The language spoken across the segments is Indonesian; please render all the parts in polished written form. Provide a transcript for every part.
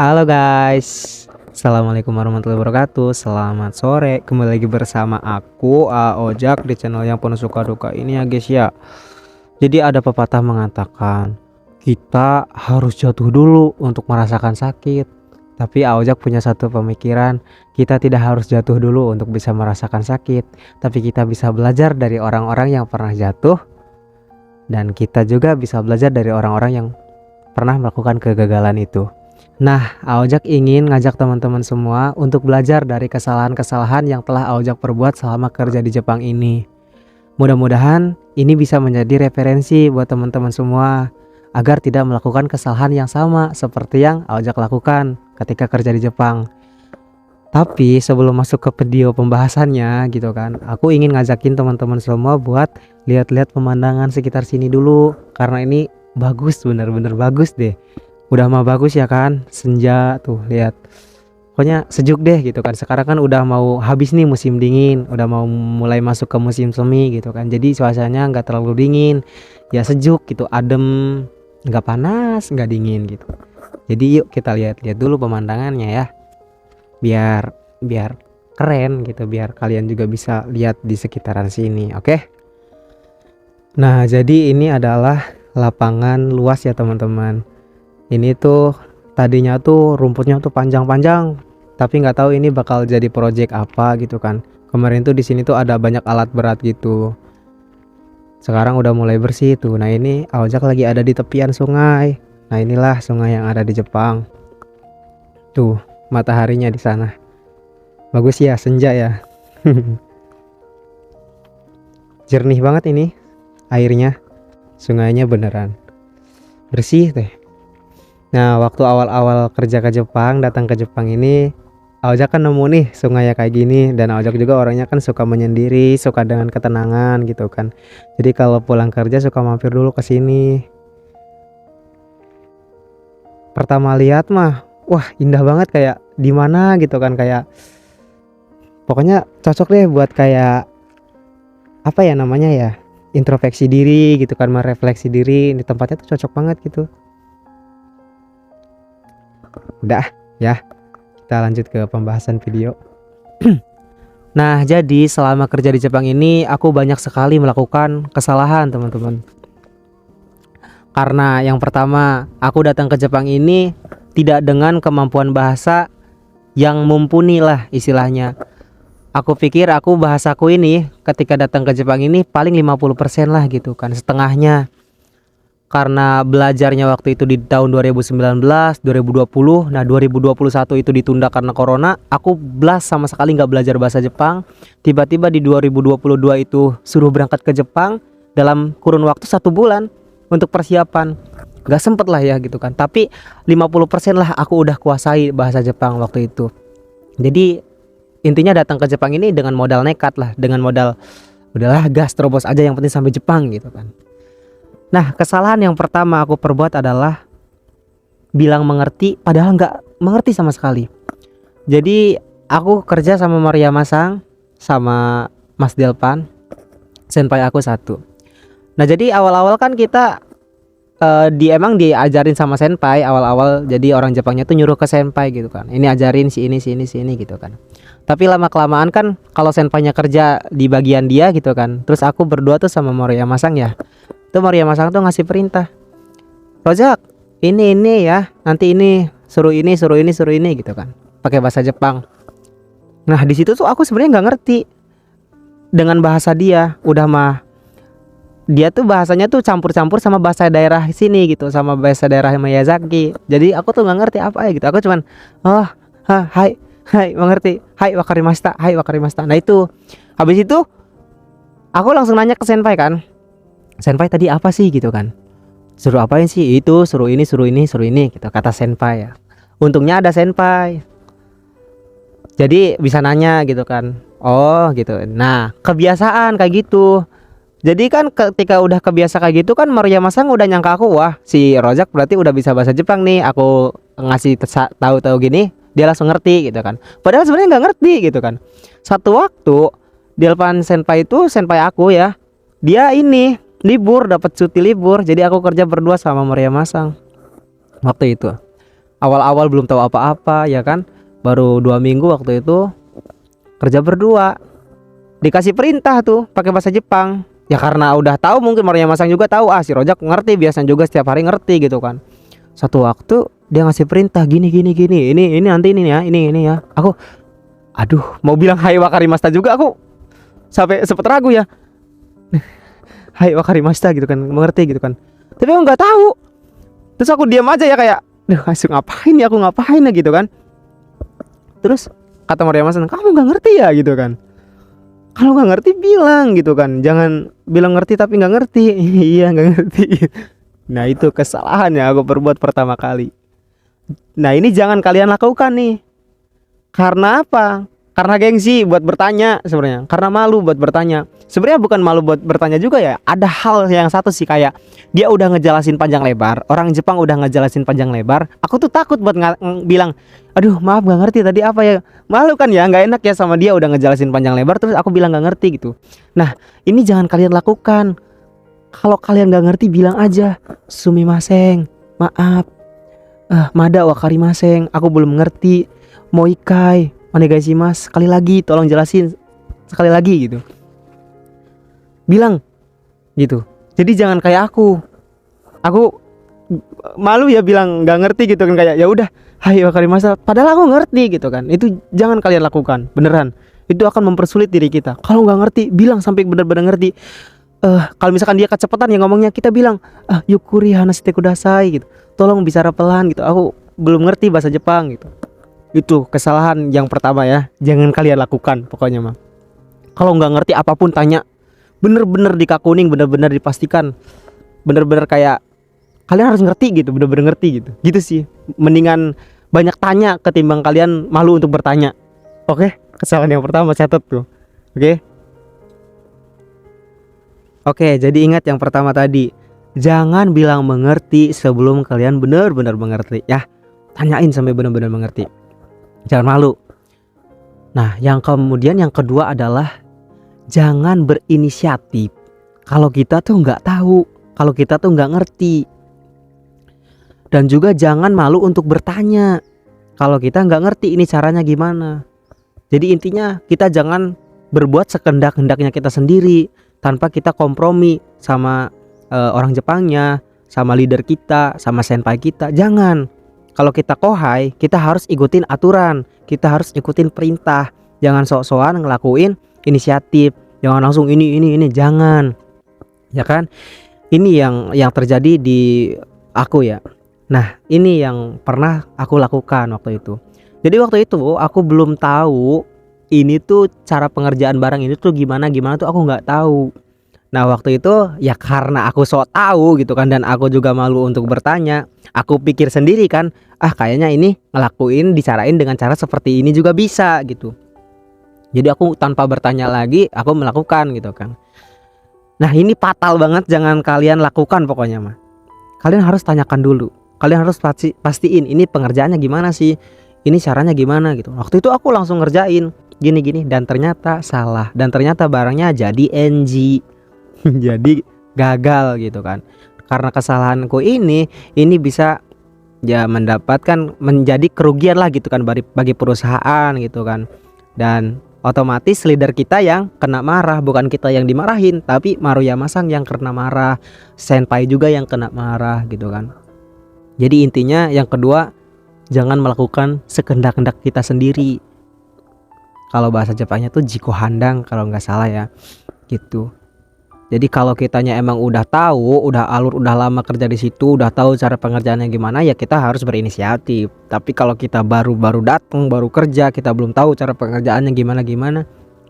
Halo guys, Assalamualaikum warahmatullahi wabarakatuh. Selamat sore, kembali lagi bersama aku Ojak di channel yang penuh suka duka ini ya guys ya. Jadi ada pepatah mengatakan kita harus jatuh dulu untuk merasakan sakit. Tapi Ojak punya satu pemikiran, kita tidak harus jatuh dulu untuk bisa merasakan sakit, tapi kita bisa belajar dari orang-orang yang pernah jatuh, dan kita juga bisa belajar dari orang-orang yang pernah melakukan kegagalan itu. Nah, Aojak ingin ngajak teman-teman semua untuk belajar dari kesalahan-kesalahan yang telah Aojak perbuat selama kerja di Jepang ini. Mudah-mudahan ini bisa menjadi referensi buat teman-teman semua agar tidak melakukan kesalahan yang sama seperti yang Aojak lakukan ketika kerja di Jepang. Tapi sebelum masuk ke video pembahasannya gitu kan, aku ingin ngajakin teman-teman semua buat lihat-lihat pemandangan sekitar sini dulu, karena ini bagus, bener-bener bagus deh. Udah mah bagus ya kan, senja tuh lihat, pokoknya sejuk deh gitu kan. Sekarang kan udah mau habis nih musim dingin, udah mau mulai masuk ke musim semi gitu kan. Jadi suasananya nggak terlalu dingin, ya sejuk gitu, adem, nggak panas, nggak dingin gitu. Jadi yuk kita lihat-lihat dulu pemandangannya ya, biar biar keren gitu, biar kalian juga bisa lihat di sekitaran sini, oke? Nah, jadi ini adalah lapangan luas ya teman-teman. Ini tuh tadinya tuh rumputnya tuh panjang-panjang, tapi nggak tahu ini bakal jadi project apa gitu kan. Kemarin tuh di sini tuh ada banyak alat berat gitu. Sekarang udah mulai bersih tuh. Nah, ini Aojak lagi ada di tepian sungai. Nah, inilah sungai yang ada di Jepang. Tuh, mataharinya di sana. Bagus ya, senja ya. Jernih banget ini airnya. Sungainya beneran bersih teh. Nah, waktu awal-awal kerja ke Jepang, datang ke Jepang ini, Aojak kan nemu nih sungai ya kayak gini, dan Aojak juga orangnya kan suka menyendiri, suka dengan ketenangan gitu kan. Jadi kalau pulang kerja suka mampir dulu ke sini. Pertama lihat mah, wah indah banget, kayak di mana gitu kan, kayak pokoknya cocok deh buat kayak apa ya namanya ya, introspeksi diri gitu kan, merefleksi diri. Di tempatnya tuh cocok banget gitu. Udah ya, kita lanjut ke pembahasan video. Nah, jadi selama kerja di Jepang ini aku banyak sekali melakukan kesalahan teman-teman. Karena yang pertama, aku datang ke Jepang ini tidak dengan kemampuan bahasa yang mumpuni lah istilahnya. Aku pikir bahasaku ini ketika datang ke Jepang ini paling 50% lah gitu kan, setengahnya. Karena belajarnya waktu itu di tahun 2019, 2020, nah 2021 itu ditunda karena corona. Aku sama sekali nggak belajar bahasa Jepang. Tiba-tiba di 2022 itu suruh berangkat ke Jepang dalam kurun waktu 1 bulan untuk persiapan. Nggak sempet lah ya gitu kan. Tapi 50% lah aku udah kuasai bahasa Jepang waktu itu. Jadi intinya datang ke Jepang ini dengan modal nekat lah, dengan modal udahlah gas terobos aja, yang penting sampai Jepang gitu kan. Nah, kesalahan yang pertama aku perbuat adalah bilang mengerti padahal nggak mengerti sama sekali. Jadi aku kerja sama Maria Masang, sama Mas Delpan, senpai aku satu. Nah, jadi awal-awal kan kita emang diajarin sama senpai awal-awal. Jadi orang Jepangnya tuh nyuruh ke senpai gitu kan, ini ajarin si ini gitu kan. Tapi lama kelamaan kan kalau senpainya kerja di bagian dia gitu kan, terus aku berdua tuh sama Maria Masang ya, tuh Maria Masang tuh ngasih perintah, Rojak ini ya, nanti ini suruh ini gitu kan, pakai bahasa Jepang. Nah, di situ tuh aku sebenarnya nggak ngerti dengan bahasa dia. Udah mah dia tuh bahasanya tuh campur-campur sama bahasa daerah sini gitu, sama bahasa daerah Miyazaki. Jadi aku tuh nggak ngerti apa ya gitu. Aku cuman hai mengerti, hai wakarimashita, hai wakarimashita. Nah itu, habis itu aku langsung nanya ke senpai kan, senpai tadi apa sih gitu kan, suruh apain sih itu, suruh ini gitu kata senpai ya. Untungnya ada senpai, jadi bisa nanya gitu kan. Oh gitu. Nah, kebiasaan kayak gitu. Jadi kan ketika udah kebiasa kayak gitu kan, Maria Masang udah nyangka aku, wah si Rojak berarti udah bisa bahasa Jepang nih. Aku ngasih tahu gini, dia langsung ngerti gitu kan. Padahal sebenarnya nggak ngerti gitu kan. Satu waktu Delpan senpai itu, senpai aku ya, dia ini libur, dapat cuti libur. Jadi aku kerja berdua sama Maria Masang waktu itu. Awal-awal belum tahu apa-apa ya kan, baru 2 minggu waktu itu kerja berdua, dikasih perintah tuh pakai bahasa Jepang. Ya karena udah tahu, mungkin Maruya Masang juga tahu, si Rojak ngerti, biasanya juga setiap hari ngerti gitu kan. Satu waktu dia ngasih perintah gini gini gini, ini nanti ini ya, ini ya. Aku aduh mau bilang hai wakarimashita juga, aku sampai sempet ragu ya. Hai wakarimashita gitu kan, mengerti gitu kan. Tapi aku nggak tahu. Terus aku diam aja ya, kayak ngapain ya, aku ngapain ya gitu kan. Terus kata Maruya Masang, kamu nggak ngerti ya gitu kan. Kalau nggak ngerti bilang gitu kan, jangan bilang ngerti tapi nggak ngerti. Iya nggak ngerti. Nah itu kesalahan yang aku perbuat pertama kali. Nah ini jangan kalian lakukan nih. Karena apa? Karena gengsi buat bertanya sebenarnya. Karena malu buat bertanya. Sebenarnya bukan malu buat bertanya juga ya. Ada hal yang satu sih, kayak dia udah ngejelasin panjang lebar. Orang Jepang udah ngejelasin panjang lebar. Aku tuh takut buat bilang, aduh maaf gak ngerti tadi apa ya. Malu kan ya, gak enak ya sama dia udah ngejelasin panjang lebar terus aku bilang gak ngerti gitu. Nah ini jangan kalian lakukan. Kalau kalian gak ngerti bilang aja, sumimasen, maaf, mada wakarimasen, aku belum ngerti, moikai onegaishimasu, sekali lagi tolong jelasin sekali lagi gitu. Bilang gitu. Jadi jangan kayak aku malu ya bilang nggak ngerti gitu kan, kayak ya udah hai wakarimashita padahal aku ngerti gitu kan. Itu jangan kalian lakukan, beneran. Itu akan mempersulit diri kita. Kalau nggak ngerti bilang sampai benar-benar ngerti. Kalau misalkan dia kecepatan ya ngomongnya, kita bilang yukuri hanashite kudasai gitu, tolong bicara pelan gitu, aku belum ngerti bahasa Jepang gitu. Itu kesalahan yang pertama ya, jangan kalian lakukan pokoknya mah. Kalau nggak ngerti apapun tanya, bener-bener dikakuning, bener-bener dipastikan, bener-bener kayak kalian harus ngerti gitu, bener-bener ngerti gitu. Gitu sih, mendingan banyak tanya ketimbang kalian malu untuk bertanya. Oke, kesalahan yang pertama catat tuh. Oke, jadi ingat yang pertama tadi, jangan bilang mengerti sebelum kalian benar-benar mengerti ya. Tanyain sampai benar-benar mengerti. Jangan malu. Nah yang kemudian yang kedua adalah jangan berinisiatif kalau kita tuh nggak tahu, kalau kita tuh nggak ngerti. Dan juga jangan malu untuk bertanya kalau kita nggak ngerti ini caranya gimana. Jadi intinya kita jangan berbuat sekendak-kendaknya kita sendiri tanpa kita kompromi sama orang Jepangnya, sama leader kita, sama senpai kita. Jangan. Kalau kita kohai, kita harus ikutin aturan, kita harus ikutin perintah. Jangan sok-sokan ngelakuin inisiatif, jangan langsung ini, jangan. Ya kan? Ini yang terjadi di aku ya. Nah, ini yang pernah aku lakukan waktu itu. Jadi waktu itu aku belum tahu ini tuh cara pengerjaan barang ini tuh gimana tuh aku nggak tahu. Nah waktu itu ya karena aku sok tahu gitu kan, dan aku juga malu untuk bertanya, aku pikir sendiri kan, kayaknya ini ngelakuin dicarain dengan cara seperti ini juga bisa gitu. Jadi aku tanpa bertanya lagi aku melakukan gitu kan. Nah ini fatal banget, jangan kalian lakukan pokoknya mah. Kalian harus tanyakan dulu, kalian harus pastiin ini pengerjaannya gimana sih, ini caranya gimana gitu. Waktu itu aku langsung ngerjain gini-gini dan ternyata salah, dan ternyata barangnya jadi NG. Jadi gagal gitu kan. Karena kesalahanku ini bisa ya mendapatkan menjadi kerugian lah gitu kan bagi perusahaan gitu kan. Dan otomatis leader kita yang kena marah, bukan kita yang dimarahin, tapi Maruya Masang yang kena marah, senpai juga yang kena marah gitu kan. Jadi intinya yang kedua, jangan melakukan sekendak-kendak kita sendiri. Kalau bahasa Jepangnya tuh jiko handang kalau nggak salah ya gitu. Jadi kalau kitanya emang udah tahu, udah alur, udah lama kerja di situ, udah tahu cara pengerjaannya gimana, ya kita harus berinisiatif. Tapi kalau kita baru datang, baru kerja, kita belum tahu cara pengerjaannya gimana,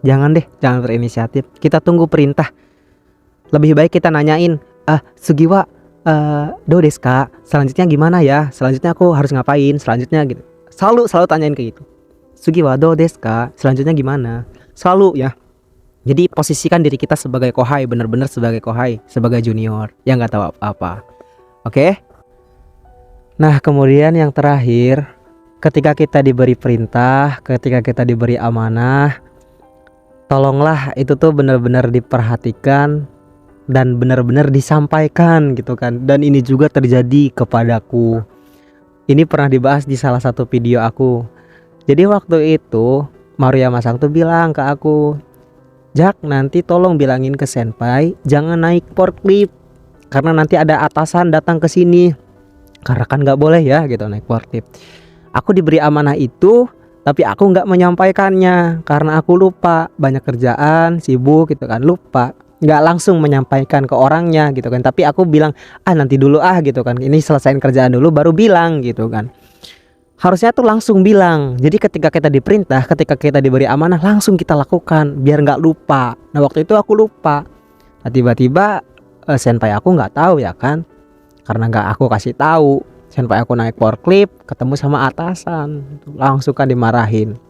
jangan berinisiatif. Kita tunggu perintah. Lebih baik kita nanyain, Sugiwa, do desu ka? Selanjutnya gimana ya? Selanjutnya aku harus ngapain? Selanjutnya gitu. Selalu tanyain kayak gitu. Sugiwa do desu ka? Selanjutnya gimana? Selalu ya. Jadi posisikan diri kita sebagai kohai, benar-benar sebagai kohai, sebagai junior yang nggak tahu apa-apa. Oke? Nah kemudian yang terakhir, ketika kita diberi perintah, ketika kita diberi amanah, tolonglah itu tuh benar-benar diperhatikan dan benar-benar disampaikan gitu kan. Dan ini juga terjadi kepadaku. Ini pernah dibahas di salah satu video aku. Jadi waktu itu Maruya Masang tuh bilang ke aku, "Jak, nanti tolong bilangin ke senpai jangan naik forklift karena nanti ada atasan datang ke sini. Karena kan nggak boleh ya gitu naik forklift." Aku diberi amanah itu, tapi aku nggak menyampaikannya karena aku lupa, banyak kerjaan, sibuk gitu kan, lupa. Nggak langsung menyampaikan ke orangnya gitu kan, tapi aku bilang nanti dulu gitu kan, ini selesain kerjaan dulu baru bilang gitu kan. Harusnya tuh langsung bilang. Jadi ketika kita diperintah, ketika kita diberi amanah, langsung kita lakukan biar nggak lupa. Nah waktu itu aku lupa. Nah, tiba-tiba senpai aku nggak tahu ya kan, karena nggak aku kasih tahu. Senpai aku naik forklift, ketemu sama atasan, langsung kan dimarahin.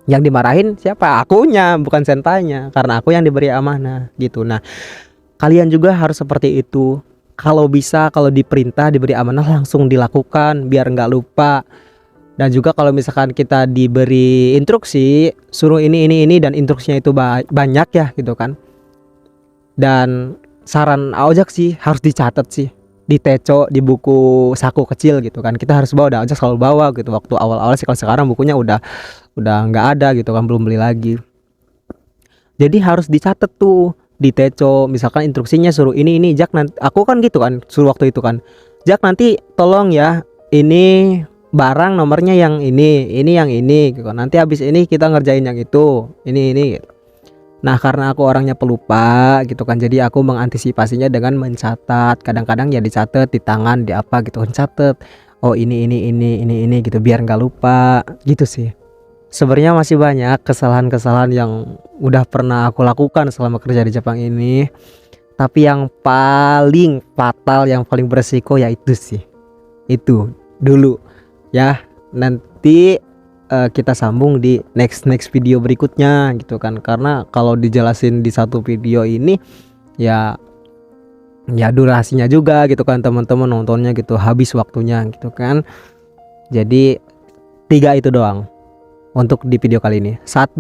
Yang dimarahin siapa? Akunya, bukan senpainya, karena aku yang diberi amanah gitu. Nah kalian juga harus seperti itu. Kalau bisa, kalau diperintah, diberi amanah langsung dilakukan biar nggak lupa. Dan juga kalau misalkan kita diberi instruksi suruh ini dan instruksinya itu banyak ya gitu kan. Dan saran Aojak sih harus dicatat sih, di teco, di buku saku kecil gitu kan. Kita harus bawa, Aojak selalu bawa gitu waktu awal-awal sih. Kalau sekarang bukunya udah nggak ada gitu kan, belum beli lagi. Jadi harus dicatat tuh di teco, misalkan instruksinya suruh ini Jak, nanti aku kan gitu kan suruh waktu itu kan, Jak nanti tolong ya ini barang nomornya yang ini yang ini gitu. Nanti habis ini kita ngerjain yang itu ini gitu. Nah karena aku orangnya pelupa gitu kan, jadi aku mengantisipasinya dengan mencatat. Kadang-kadang ya dicatat di tangan, di apa gitu kan, catat. Oh ini gitu biar nggak lupa gitu sih. Sebenarnya masih banyak kesalahan-kesalahan yang udah pernah aku lakukan selama kerja di Jepang ini. Tapi yang paling fatal, yang paling beresiko ya itu sih. Itu dulu. Ya, nanti kita sambung di next video berikutnya gitu kan. Karena kalau dijelasin di satu video ini ya durasinya juga gitu kan, teman-teman nontonnya gitu habis waktunya gitu kan. Jadi 3 itu doang untuk di video kali ini. 1,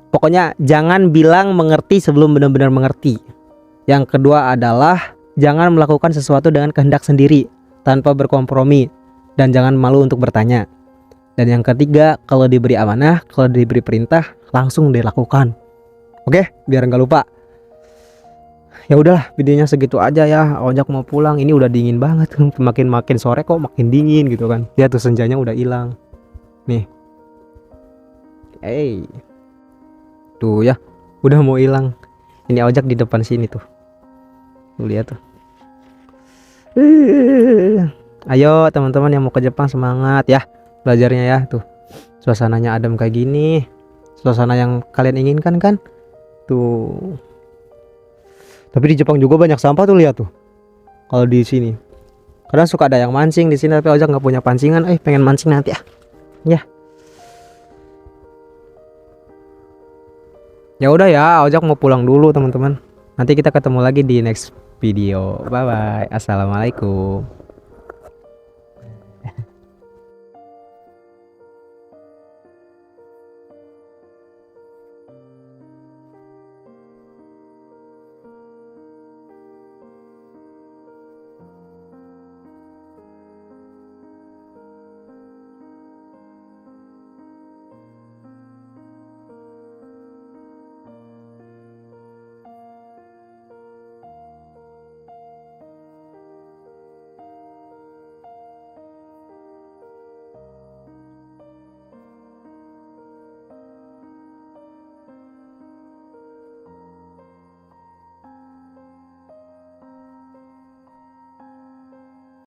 pokoknya jangan bilang mengerti sebelum benar-benar mengerti. Yang kedua adalah jangan melakukan sesuatu dengan kehendak sendiri tanpa berkompromi. Dan jangan malu untuk bertanya. Dan yang ketiga, kalau diberi amanah, kalau diberi perintah, langsung dilakukan. Oke, biar nggak lupa. Ya udahlah, videonya segitu aja ya. Ojak mau pulang, ini udah dingin banget. Makin sore kok makin dingin gitu kan. Lihat tuh senjanya udah hilang. Nih. Tuh ya, udah mau hilang. Ini Ojak di depan sini tuh. Tuh lihat tuh. Ayo teman-teman yang mau ke Jepang semangat ya belajarnya ya. Tuh suasananya adem kayak gini, suasana yang kalian inginkan kan tuh. Tapi di Jepang juga banyak sampah tuh, lihat tuh. Kalau di sini kadang suka ada yang mancing di sini, tapi Ojak nggak punya pancingan. Pengen mancing nanti ya. Ya udah ya, Ojak mau pulang dulu teman-teman. Nanti kita ketemu lagi di next video. Bye bye. Assalamualaikum.